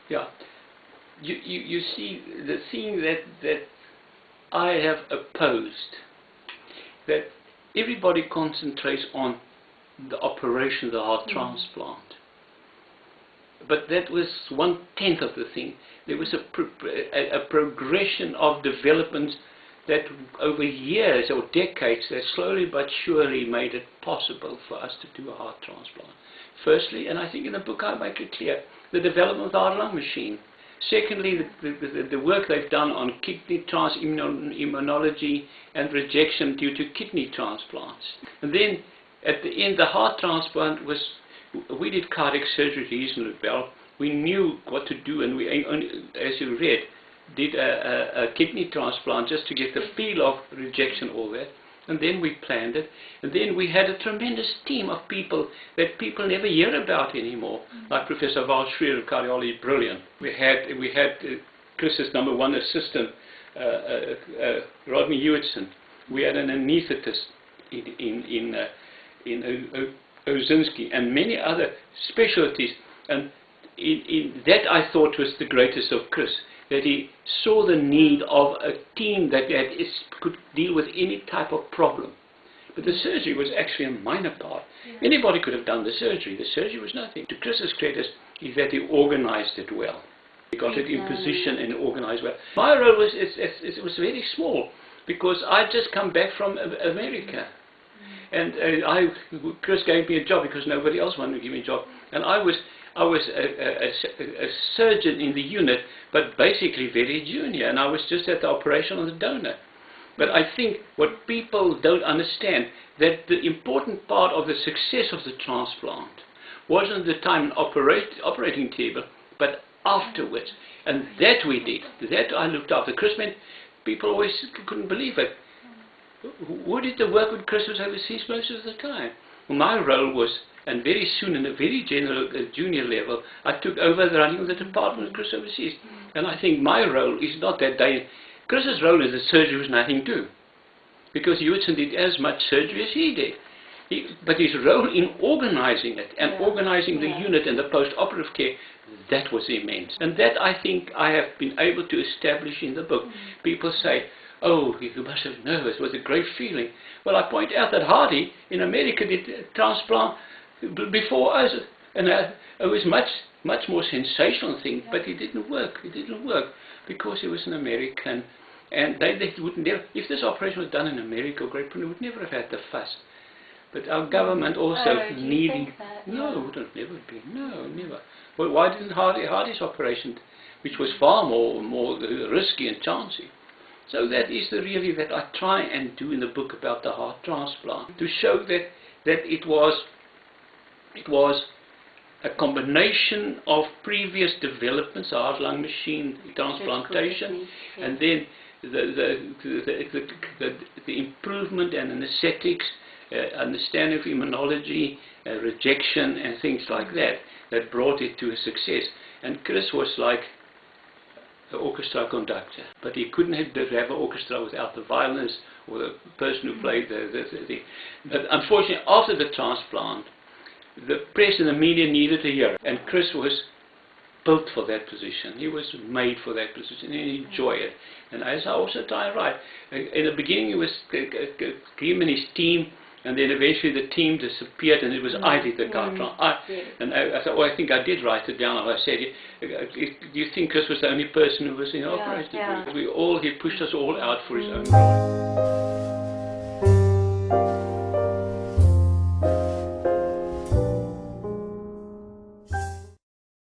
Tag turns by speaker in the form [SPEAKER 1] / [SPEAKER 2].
[SPEAKER 1] Yeah, you see the thing that I have opposed, that everybody concentrates on the operation of the heart transplant. But that was 1/10 of the thing. There was a progression of developments that over years or decades that slowly but surely made it possible for us to do a heart transplant. Firstly, and I think in the book I make it clear, the development of the heart-lung machine. Secondly, the work they've done on kidney immunology and rejection due to kidney transplants. And then at the end, the heart transplant was, we did cardiac surgery reasonably well. We knew what to do, and we only, as you read, did a kidney transplant just to get the feel of rejection, all that. And then we planned it. And then we had a tremendous team of people that people never hear about anymore. Like Professor Valschrier of cardiology, brilliant. We had Chris's #1 assistant, Rodney Hewitson. We had an anaesthetist in Ozinski, and many other specialties. And that I thought was the greatest of Chris, that he saw the need of a team that could deal with any type of problem. But the surgery was actually a minor part. Anybody could have done the surgery. The surgery was nothing. To Chris's credit is that he organized it well. He got it in position and organized well. My role was very small, because I'd just come back from America. And Chris gave me a job because nobody else wanted to give me a job. And I was a surgeon in the unit, but basically very junior, and I was just at the operation on the donor. But I think what people don't understand, that the important part of the success of the transplant wasn't the time operating table, but afterwards. And that we did. That I looked after. Chris meant people always couldn't believe it. Who did the work with Chris was overseas most of the time? Well, my role was, and very soon in a very junior level, I took over the running of the department of Chris overseas. And I think my role is not that day. Chris's role as a surgeon was nothing to do, because Hewitson did as much surgery as he did. But his role in organizing it and organizing the unit and the post-operative care, that was immense. And that I think I have been able to establish in the book. People say, oh, you must have nervous, it was a great feeling. Well, I point out that Hardy in America did a transplant before us, and it was much more sensational thing, but it didn't work. It didn't work because he was an American, and they would never, if this operation was done in America or Great Britain, we would never have had the fuss. But our government also needing, no, it would have never been, no, never. Well, why didn't Hardy's operation, which was far more risky and chancy? So that is really that I try and do in the book about the heart transplant, to show that it was a combination of previous developments, the heart-lung machine, transplantation, and then the improvement and anesthetics, understanding of immunology, rejection and things like that, that brought it to a success. And Chris was like the orchestra conductor, but he couldn't have an orchestra without the violinist or the person who played the. But unfortunately, after the transplant, the press and the media needed to hear it, and Chris was built for that position. He was made for that position, and he enjoyed it. And as I also try and write, in the beginning it was him and his team, and then eventually the team disappeared, and it was I did the heart transplant. And I thought, well, I think I did write it down. I said, do you think Chris was the only person who was in the operation? He pushed us all out for his own glory.